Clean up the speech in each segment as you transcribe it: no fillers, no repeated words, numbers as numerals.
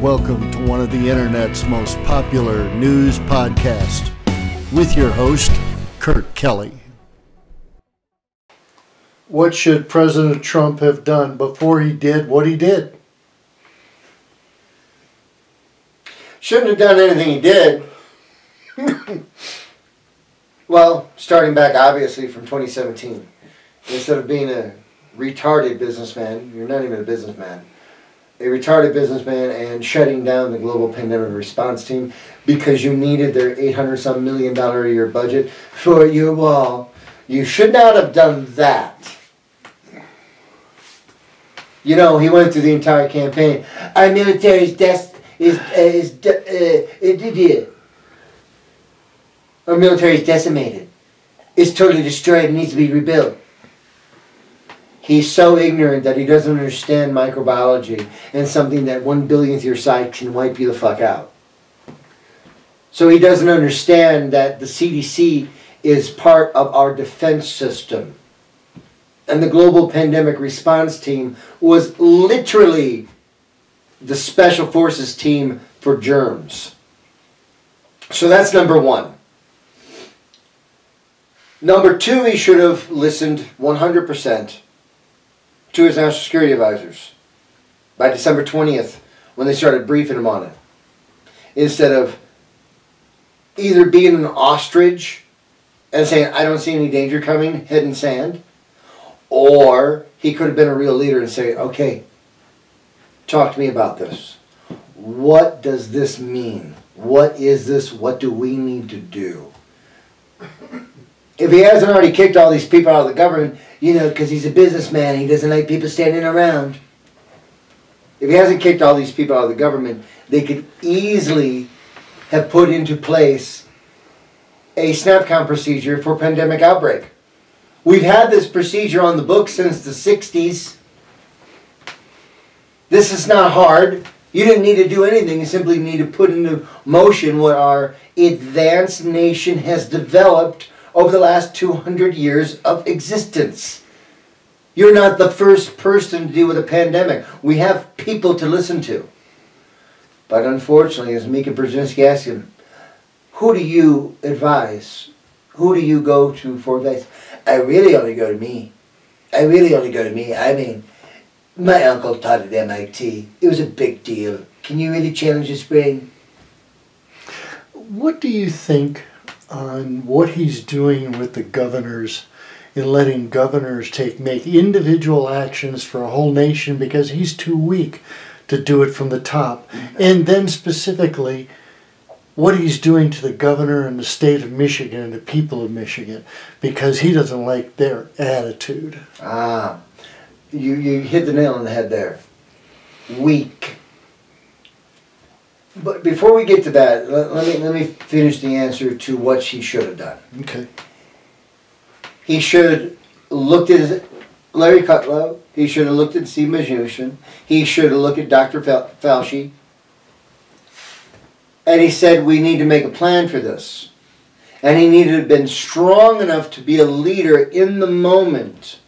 Welcome to one of the internet's most popular news podcasts with your host, Kurt Kelly. What should President Trump have done before he did what he did? Shouldn't have done anything he did. Well, starting back obviously from 2017. Instead of being a retarded businessman, you're not even a businessman, a retarded businessman, and shutting down the global pandemic response team because you needed their $800-some million a year budget for your wall. You should not have done that. You know, he went through the entire campaign. Our military's our military is decimated. It's totally destroyed and needs to be rebuilt. He's so ignorant that he doesn't understand microbiology and something that 1/1000th your size can wipe you the fuck out. So he doesn't understand that the CDC is part of our defense system. And the Global Pandemic Response Team was literally the Special Forces team for germs. So that's number one. Number two, he should have listened 100% to his national security advisors by December 20th when they started briefing him on it. Instead of either being an ostrich and saying, I don't see any danger coming, head in sand, or he could have been a real leader and say, okay, talk to me about this. What does this mean? What is this? What do we need to do? If he hasn't already kicked all these people out of the government, you know, because he's a businessman, he doesn't like people standing around. If he hasn't kicked all these people out of the government, they could easily have put into place a SNAPCon procedure for pandemic outbreak. We've had this procedure on the books since the 60s. This is not hard. You didn't need to do anything. You simply need to put into motion what our advanced nation has developed over the last 200 years of existence. You're not the first person to deal with a pandemic. We have people to listen to. But unfortunately, as Mika Brzezinski asked him, who do you advise? Who do you go to for advice? I really only go to me. I mean, my uncle taught at MIT. It was a big deal. Can you really challenge his brain? What do you think on what he's doing with the governors in letting governors make individual actions for a whole nation because he's too weak to do it from the top? And then specifically, what he's doing to the governor and the state of Michigan and the people of Michigan because he doesn't like their attitude. You hit the nail on the head there. Weak. But before we get to that, let me finish the answer to what he should have done. Okay. He should have looked at Larry Kudlow. He should have looked at Steve Mnuchin. He should have looked at Dr. Fauci. And he said, we need to make a plan for this. And he needed to have been strong enough to be a leader in the moment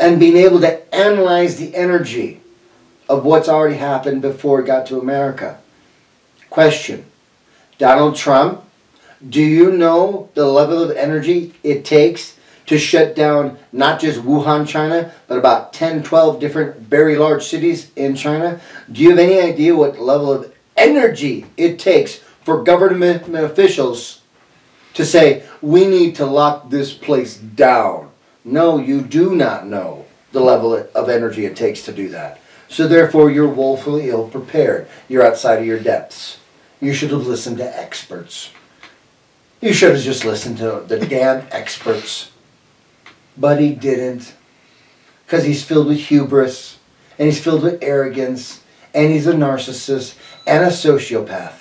and being able to analyze the energy of what's already happened before it got to America. Question. Donald Trump, do you know the level of energy it takes to shut down not just Wuhan, China, but about 10, 12 different very large cities in China? Do you have any idea what level of energy it takes for government officials to say, we need to lock this place down? No, you do not know the level of energy it takes to do that. So therefore, you're woefully ill-prepared. You're outside of your depths. You should have listened to experts. You should have just listened to the damn experts. But he didn't. Because he's filled with hubris, and he's filled with arrogance, and he's a narcissist and a sociopath.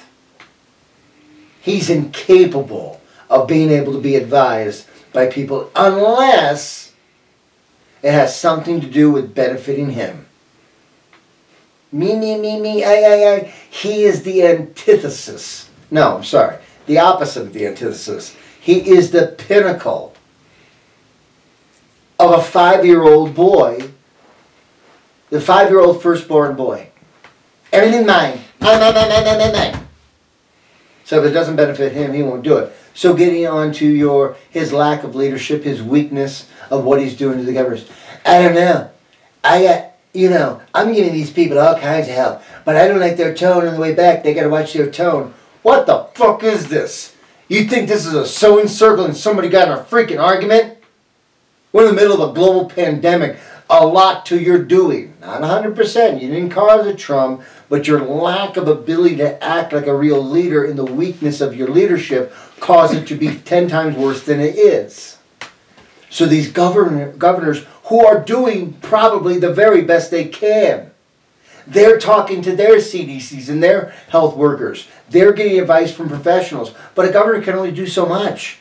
He's incapable of being able to be advised by people unless it has something to do with benefiting him. Me, I. He is the antithesis. No, I'm sorry. The opposite of the antithesis. He is the pinnacle of a 5-year-old boy, the 5-year-old firstborn boy. Everything mine. Mine. So if it doesn't benefit him, he won't do it. So getting on to his lack of leadership, his weakness of what he's doing to the governors. I don't know. I'm giving these people all kinds of help, but I don't like their tone on the way back. They gotta watch their tone. What the fuck is this? You think this is a sewing circle and somebody got in a freaking argument? We're in the middle of a global pandemic. A lot to your doing. Not 100%. You didn't cause it, Trump, but your lack of ability to act like a real leader in the weakness of your leadership caused it to be 10 times worse than it is. So these governors who are doing probably the very best they can, they're talking to their CDCs and their health workers. They're getting advice from professionals. But a governor can only do so much.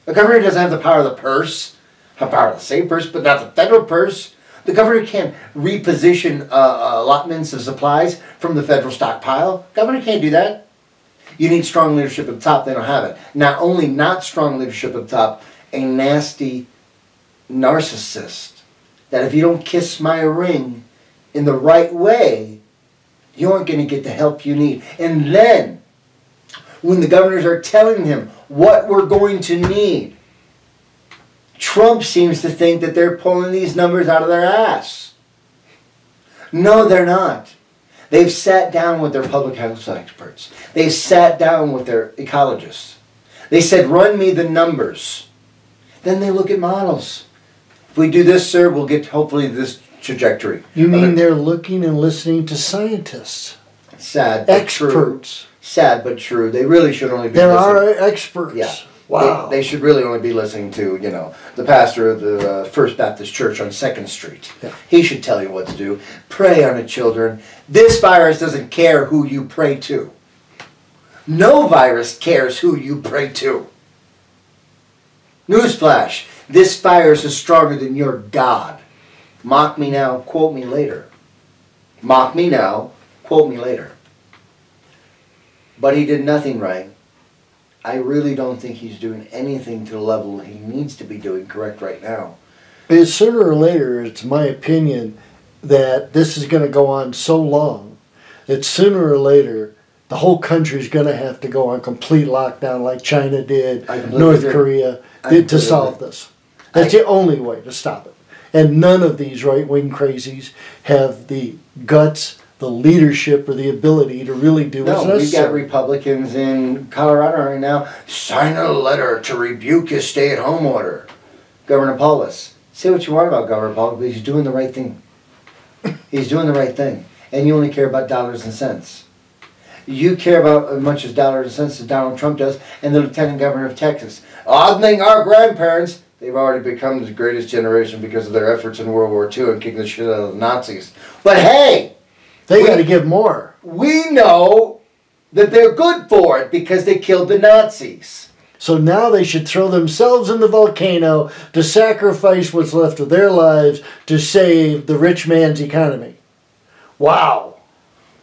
A governor doesn't have the power of the purse. The power of the same purse, but not the federal purse. The governor can't reposition allotments of supplies from the federal stockpile. Governor can't do that. You need strong leadership at the top. They don't have it. Not only not strong leadership at the top, a nasty narcissist that if you don't kiss my ring in the right way, you aren't going to get the help you need. And then, when the governors are telling him what we're going to need, Trump seems to think that they're pulling these numbers out of their ass. No, they're not. They've sat down with their public health experts. They've sat down with their ecologists. They said, run me the numbers. Then they look at models. If we do this, sir, we'll get hopefully this trajectory. You mean they're looking and listening to scientists? Sad, but experts. True. Sad, but true. They really should only be There listening. are experts. Yeah. Wow. They should really only be listening to, the pastor of the First Baptist Church on 2nd Street. Yeah. He should tell you what to do. Pray on it, children. This virus doesn't care who you pray to. No virus cares who you pray to. Newsflash. This virus is stronger than your God. Mock me now, quote me later. Mock me now, quote me later. But he did nothing right. I really don't think he's doing anything to the level he needs to be doing correct right now. Because sooner or later, it's my opinion that this is going to go on so long that sooner or later the whole country is going to have to go on complete lockdown like China did, North Korea did to solve this. That's the only way to stop it. And none of these right-wing crazies have the guts, the leadership, or the ability to really do what's necessary. We've got Republicans in Colorado right now. Sign a letter to rebuke his stay-at-home order. Governor Polis. Say what you want about Governor Polis, but he's doing the right thing. He's doing the right thing. And you only care about dollars and cents. You care about as much as dollars and cents as Donald Trump does, and the Lieutenant Governor of Texas. Ogling our grandparents. They've already become the greatest generation because of their efforts in World War II and kicking the shit out of the Nazis. But hey! They got to give more. We know that they're good for it because they killed the Nazis. So now they should throw themselves in the volcano to sacrifice what's left of their lives to save the rich man's economy. Wow.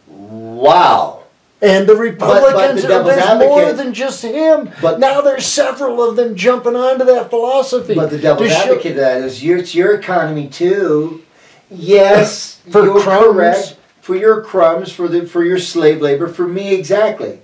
Wow. And the Republicans, there's more than just him. But now there's several of them jumping onto that philosophy. But the devil's advocate of that is it's your economy too. Yes, for you're crumbs. correct. For your crumbs, for your slave labor, for me exactly.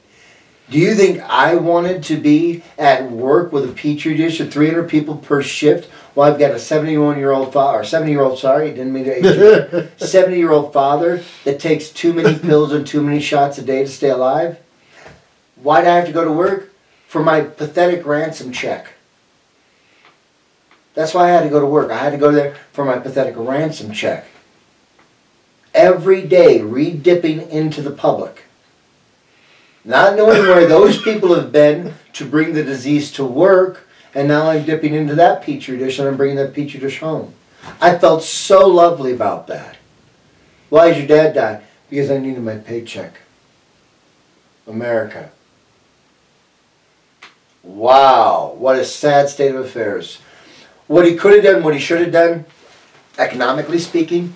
Do you think I wanted to be at work with a petri dish of 300 people per shift while I've got a 70-year-old father, or 70-year-old, sorry, didn't mean to age you, 70-year-old father that takes too many pills and too many shots a day to stay alive? Why'd I have to go to work? For my pathetic ransom check. That's why I had to go to work. I had to go there for my pathetic ransom check. Every day, re-dipping into the public. Not knowing where those people have been to bring the disease to work, and now I'm dipping into that petri dish and I'm bringing that petri dish home. I felt so lovely about that. Why did your dad die? Because I needed my paycheck. America. Wow, what a sad state of affairs. What he could have done, what he should have done, economically speaking,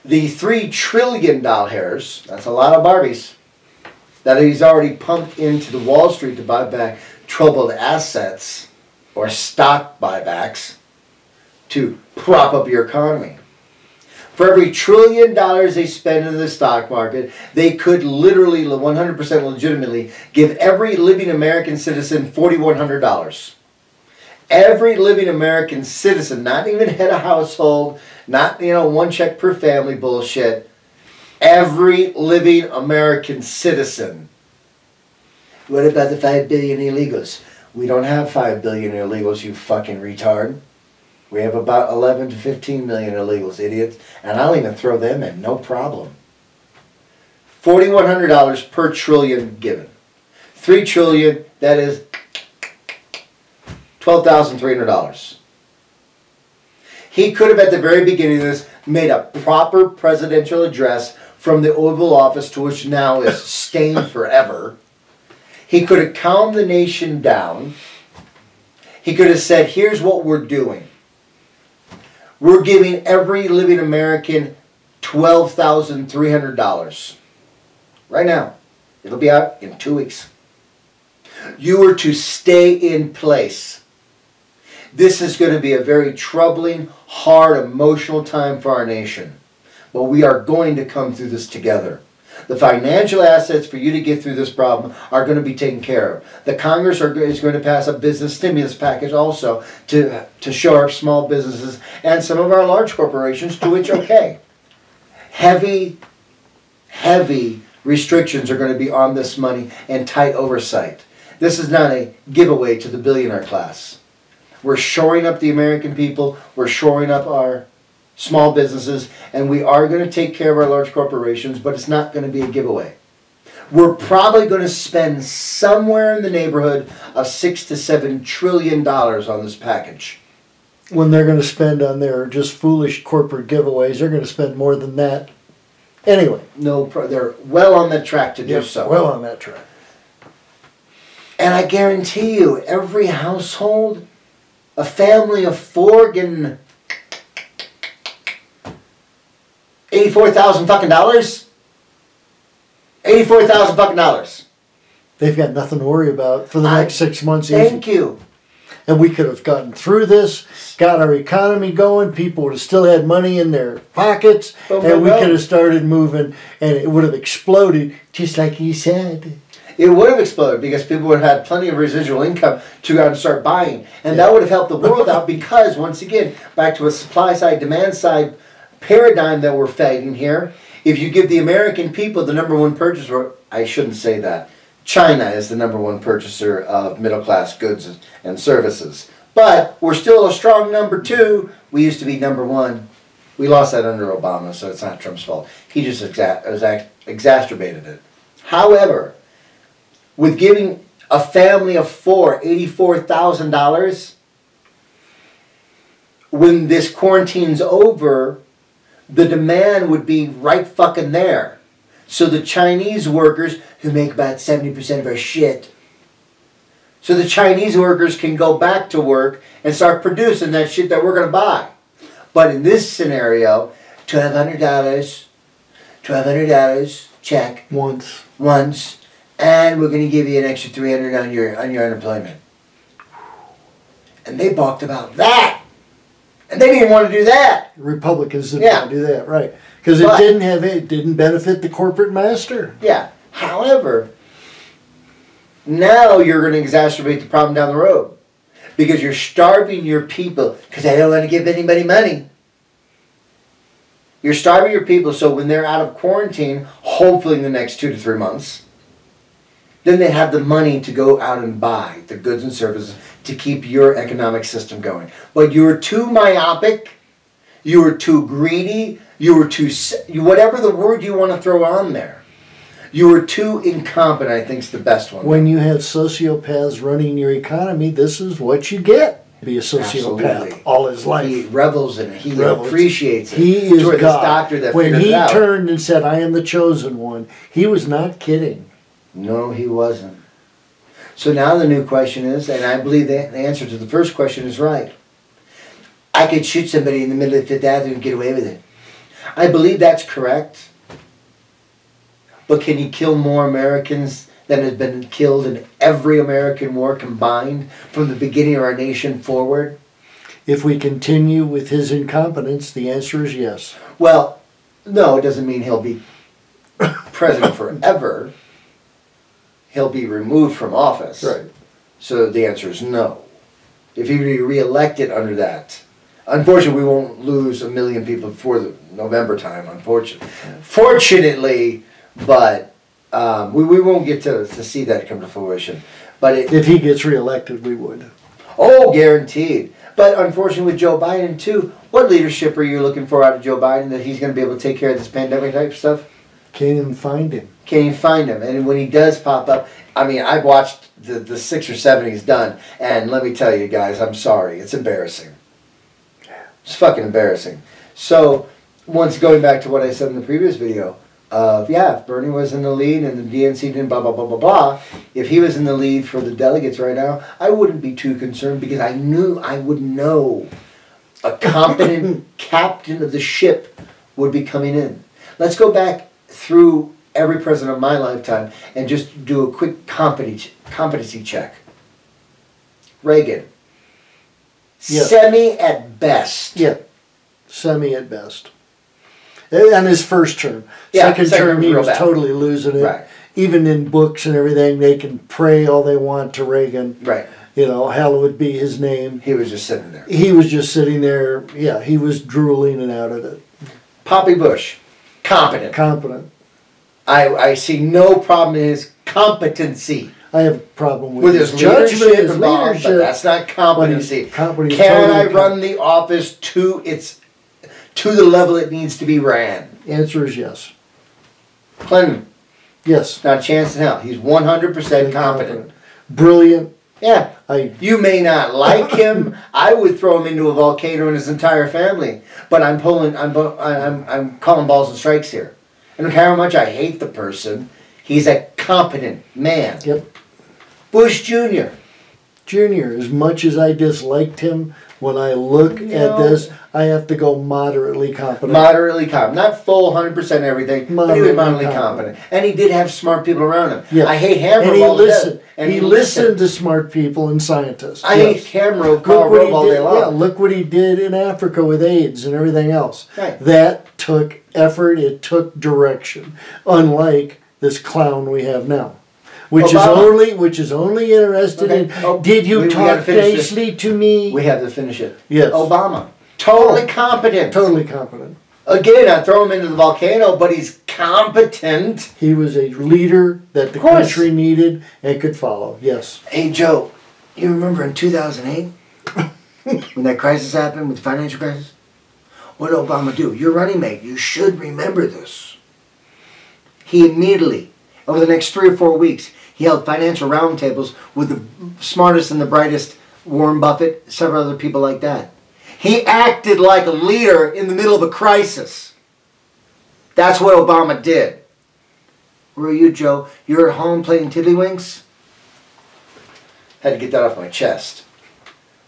the $3 trillion hairs, that's a lot of Barbies, that he's already pumped into the Wall Street to buy back troubled assets or stock buybacks to prop up your economy. For every $1 trillion they spend in the stock market, they could literally 100% legitimately give every living American citizen $4,100. Every living American citizen, not even head of household, not one check per family bullshit. Every living American citizen. What about the 5 billion illegals? We don't have 5 billion illegals, you fucking retard. We have about 11 to 15 million illegals, idiots. And I'll even throw them in, no problem. $4,100 per trillion given. 3 trillion, that is $12,300. He could have, at the very beginning of this, made a proper presidential address from the Oval Office, to which now is stained forever. He could have calmed the nation down. He could have said, here's what we're doing. We're giving every living American $12,300. Right now. It'll be out in 2 weeks. You are to stay in place. This is going to be a very troubling, hard, emotional time for our nation. But we are going to come through this together. The financial assets for you to get through this problem are going to be taken care of. The Congress is going to pass a business stimulus package also to shore up small businesses and some of our large corporations, to which, okay, heavy restrictions are going to be on this money and tight oversight. This is not a giveaway to the billionaire class. We're shoring up the American people. We're shoring up our small businesses, and we are going to take care of our large corporations, but it's not going to be a giveaway. We're probably going to spend somewhere in the neighborhood of $6 to $7 trillion on this package. When they're going to spend on their just foolish corporate giveaways, they're going to spend more than that. Anyway. No, they're well on that track to do so. Well on that track. And I guarantee you, every household, a family of 4 getting $84,000 fucking dollars. $84,000 fucking dollars. They've got nothing to worry about for the next 6 months. Thank you. And we could have gotten through this, got our economy going. People would have still had money in their pockets, and we could have started moving, and it would have exploded, just like you said. It would have exploded because people would have had plenty of residual income to go out and start buying, and that would have helped the world out. Because once again, back to a supply side, demand side paradigm that we're fighting here. If you give the American people the #1 purchaser, I shouldn't say that. China is the #1 purchaser of middle class goods and services. But we're still a strong #2. We used to be #1. We lost that under Obama, so it's not Trump's fault. He just exacerbated it. However, with giving a family of 4 $84,000, when this quarantine's over, the demand would be right fucking there. So the Chinese workers, who make about 70% of our shit, so the Chinese workers can go back to work and start producing that shit that we're going to buy. But in this scenario, $1,200, check. Once. And we're going to give you an extra $300 on your unemployment. And they balked about that. And they didn't want to do that. Republicans didn't want to do that, right? Because it didn't benefit the corporate master. Yeah. However, now you're going to exacerbate the problem down the road. Because you're starving your people. Because I don't want to give anybody money. You're starving your people so when they're out of quarantine, hopefully in the next 2 to 3 months, then they have the money to go out and buy the goods and services to keep your economic system going. But you were too myopic, you were too greedy, you were too, whatever the word you want to throw on there, you were too incompetent, I think is the best one. When you have sociopaths running your economy, this is what you get. Be a sociopath. Absolutely. All his life. He revels in it. He appreciates it. He is God. This doctor that when he turned and said, I am the chosen one, he was not kidding. No, he wasn't. So now the new question is, and I believe the answer to the first question is right. I could shoot somebody in the middle of Fifth Avenue and get away with it. I believe that's correct. But can you kill more Americans than has been killed in every American war combined from the beginning of our nation forward? If we continue with his incompetence, the answer is yes. Well, no, it doesn't mean he'll be president forever. He'll be removed from office. Right. So the answer is no. If he be reelected under that, unfortunately, we won't lose 1 million people before the November time, unfortunately. Fortunately, but we won't get to see that come to fruition. But if he gets reelected, we would. Oh, guaranteed. But unfortunately with Joe Biden too, what leadership are you looking for out of Joe Biden that he's going to be able to take care of this pandemic type stuff? Can't even find him. Can't even find him. And when he does pop up, I mean, I've watched the 6 or 7 he's done, and let me tell you guys, I'm sorry. It's embarrassing. It's fucking embarrassing. So, once going back to what I said in the previous video, yeah, if Bernie was in the lead and the DNC didn't blah, blah, blah, blah, blah, if he was in the lead for the delegates right now, I wouldn't be too concerned because I knew I would know a competent captain of the ship would be coming in. Let's go back through every president of my lifetime and just do a quick competency check. Reagan. Yeah. Semi at best. Yeah, semi at best. And his first term. Yeah, second second term, he real was bad. totally losing it. Right. Even in books and everything, they can pray all they want to Reagan. Right. You know, hallowed be his name. He was just sitting there. He was just sitting there. Yeah, he was drooling and out of it. Poppy Bush. Competent. Competent. I see no problem in his competency. I have a problem With his judgment, leadership, his involved, leadership. but that's not competency. But he's Can totally I run the office to the level it needs to be ran? Answer is yes. Clinton, Yes. not a chance in hell. He's 100% competent. Brilliant. Yeah. I You may not like him. I would throw him into a volcano and his entire family. But I'm calling balls and strikes here. I don't care how much I hate the person. He's a competent man. Yep. Bush Jr. Junior, as much as I disliked him, when I look at this, I have to go moderately competent. Moderately competent. Not full 100% everything, but he was moderately competent. And he did have smart people around him. Yes. I hate Hammer. And he all to listened. death. And he listened to smart people and scientists. I Yes. hate Cameron Look Carl what Rove he all did. day long. Yeah, look what he did in Africa with AIDS and everything else. Right. That took effort. It took direction. Unlike this clown we have now, which Obama. is only interested Okay. in. Oh, did you we gotta talk finish this. nicely to me? We have to finish it. Yes. Obama. Totally competent. Totally competent. Again, I throw him into the volcano, but he's competent. He was a leader that the Of course. country needed and could follow. Yes. Hey, Joe, you remember in 2008 when that crisis happened with the financial crisis? What did Obama do? Your running mate, you should remember this. He immediately, over the next 3 or 4 weeks, he held financial roundtables with the smartest and the brightest, Warren Buffett, several other people like that. He acted like a leader in the middle of a crisis. That's what Obama did. Where are you, Joe? You're at home playing tiddlywinks? Had to get that off my chest.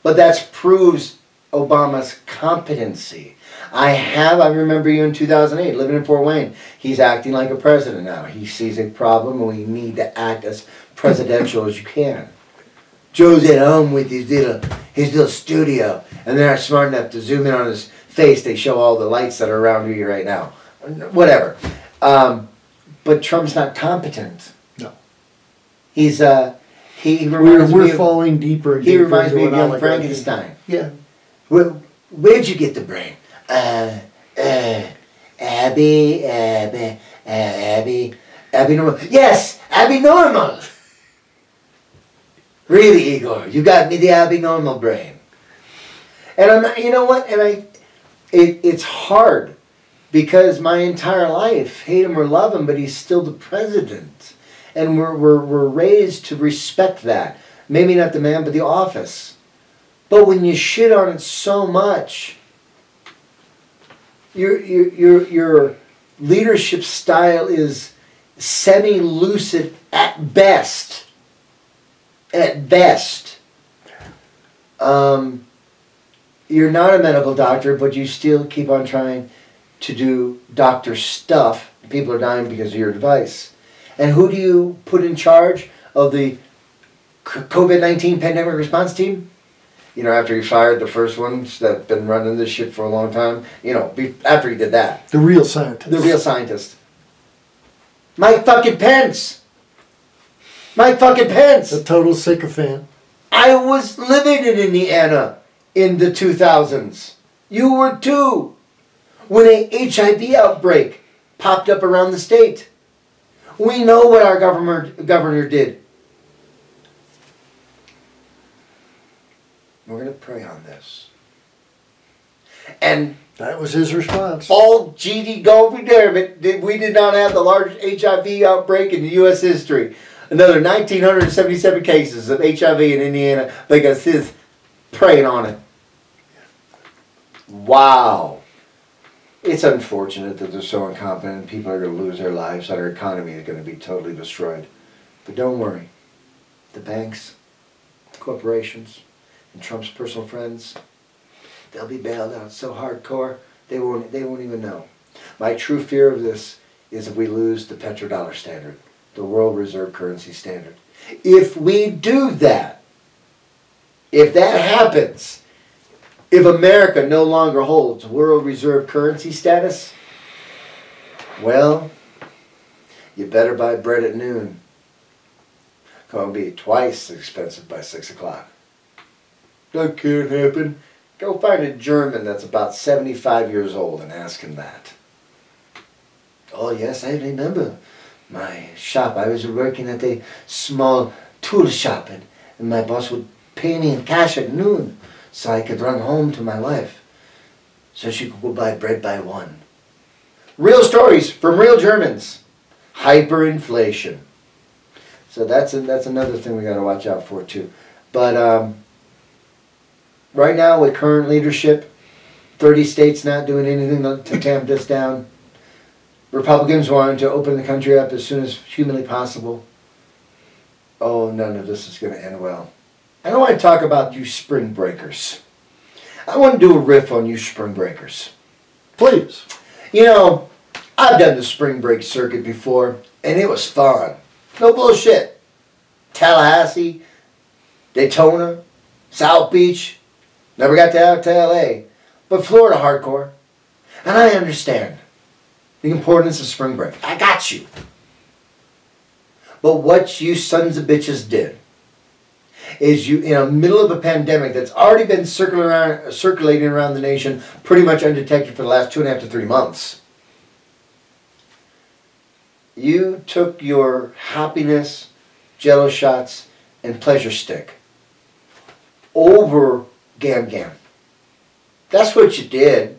But that proves Obama's competency. I remember you in 2008, living in Fort Wayne. He's acting like a president now. He sees a problem and we need to act as presidential as you can. Joe's at home with his little studio, and they're not smart enough to zoom in on his face. They show all the lights that are around you right now. Whatever. But Trump's not competent. No. He's he reminds me We're of, falling deeper and he deeper reminds into me of an young oligarchy. Frankenstein. Yeah. Where'd you get the brain? Abby Normal. Yes, Abby Normal. Really, Igor, you got me the Abby Normal brain. And I'm not, you know what? And it's hard because my entire life, hate him or love him, but he's still the president, and we're raised to respect that. Maybe not the man, but the office. But when you shit on it so much, your leadership style is semi-lucid at best. At best. You're not a medical doctor, but you still keep on trying to do doctor stuff. People are dying because of your advice. And who do you put in charge of the COVID-19 pandemic response team? after he fired the first ones that had been running this shit for a long time, after he did that. The real scientist. The real scientist. Mike fucking Pence. Mike fucking Pence. A total sycophant. I was living in Indiana in the 2000s. You were too. When a HIV outbreak popped up around the state. We know what our governor did. We're going to pray on this. And that was his response. All G.D. Gold we did not have the largest HIV outbreak in U.S. history. Another 1,977 cases of HIV in Indiana because his praying on it. Wow. It's unfortunate that they're so incompetent and people are going to lose their lives and our economy is going to be totally destroyed. But don't worry. The banks, corporations, and Trump's personal friends, they'll be bailed out so hardcore they won't even know. My true fear of this is if we lose the petrodollar standard, the world reserve currency standard. If we do that, if that happens, if America no longer holds world reserve currency status, well, you better buy bread at noon. It's going to be twice as expensive by 6 o'clock. That can't happen. Go find a German that's about 75 years old and ask him that. Oh yes, I remember my shop. I was working at a small tool shop and my boss would pay me in cash at noon so I could run home to my wife so she could go buy bread by one. Real stories from real Germans. Hyperinflation. So that's another thing we got to watch out for too. But right now with current leadership, 30 states not doing anything to tamp this down. Republicans wanting to open the country up as soon as humanly possible. Oh, none of this is going to end well. I don't want to talk about you spring breakers. I want to do a riff on you spring breakers. Please. I've done the spring break circuit before, and it was fun. No bullshit. Tallahassee, Daytona, South Beach. Never got to LA. But Florida hardcore. And I understand the importance of spring break. I got you. But what you sons of bitches did is you, in the middle of a pandemic that's already been circulating around the nation pretty much undetected for the last 2.5 to 3 months, you took your happiness, jello shots, and pleasure stick over Gam Gam. That's what you did.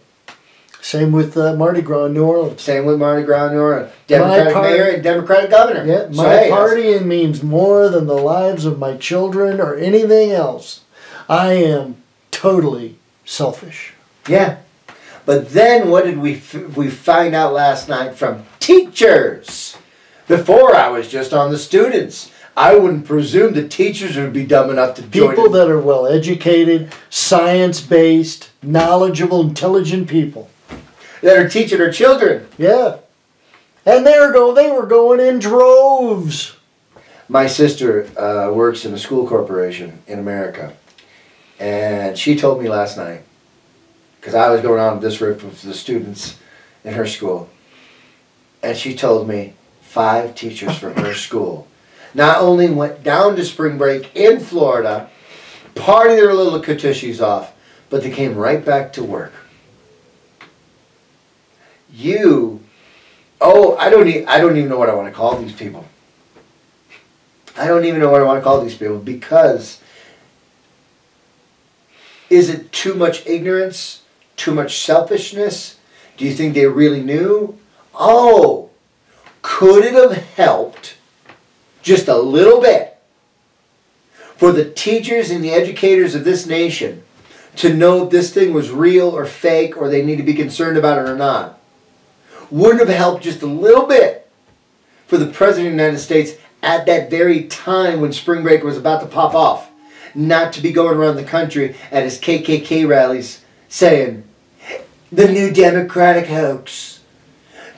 Same with Mardi Gras in New Orleans. Same with Mardi Gras in New Orleans. Democratic mayor and Democratic governor. Yeah, my partying means more than the lives of my children or anything else. I am totally selfish. Yeah. But then what did we find out last night from teachers? Before I was just on the students. I wouldn't presume the teachers would be dumb enough to join. People that are well educated, science-based, knowledgeable, intelligent people. That are teaching their children. Yeah. And they were going in droves. My sister works in a school corporation in America. And she told me last night, because I was going on this riff with the students in her school. And she told me 5 teachers from her school not only went down to spring break in Florida, party their little katushies off, but they came right back to work. I don't even know what I want to call these people. I don't even know what I want to call these people because is it too much ignorance? Too much selfishness? Do you think they really knew? Oh, could it have helped just a little bit for the teachers and the educators of this nation to know if this thing was real or fake or they need to be concerned about it or not? Wouldn't have helped just a little bit for the President of the United States at that very time when spring break was about to pop off, not to be going around the country at his KKK rallies saying, the new Democratic hoax,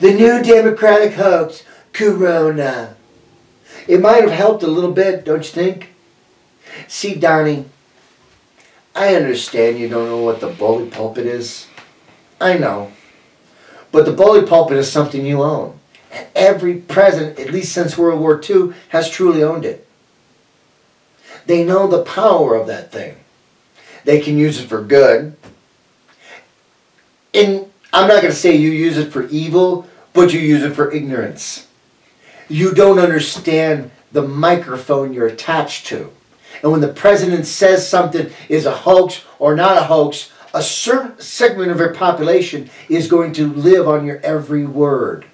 the new Democratic hoax, Corona. It might have helped a little bit, don't you think? See, Donnie, I understand you don't know what the bully pulpit is. I know. But the bully pulpit is something you own. And every president, at least since World War II, has truly owned it. They know the power of that thing. They can use it for good. And I'm not going to say you use it for evil, but you use it for ignorance. You don't understand the microphone you're attached to. And when the president says something is a hoax or not a hoax, a certain segment of your population is going to live on your every word.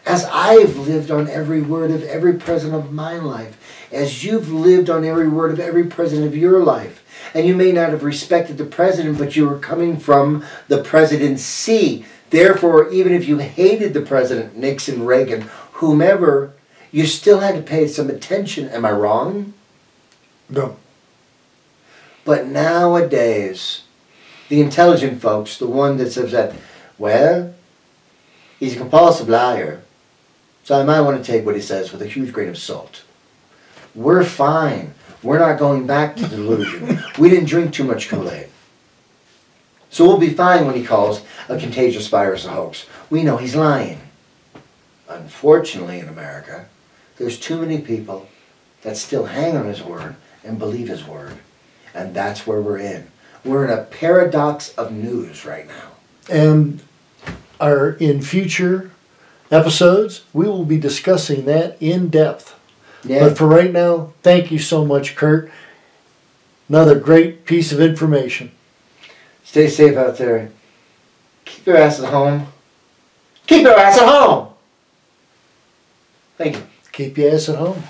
As I've lived on every word of every president of my life, as you've lived on every word of every president of your life. And you may not have respected the president, but you were coming from the presidency. Therefore, even if you hated the president, Nixon, Reagan, whomever, you still had to pay some attention. Am I wrong? No. But nowadays, the intelligent folks, the one that says that, well, he's a compulsive liar, so I might want to take what he says with a huge grain of salt. We're fine. We're not going back to delusion. We didn't drink too much Kool-Aid. So we'll be fine when he calls a contagious virus a hoax. We know he's lying. Unfortunately, in America, there's too many people that still hang on his word and believe his word. And that's where we're in. We're in a paradox of news right now. And in future episodes, we will be discussing that in depth. Yeah. But for right now, thank you so much, Kurt. Another great piece of information. Stay safe out there. Keep your ass at home. Keep your ass at home! Thank you. Keep your ass at home.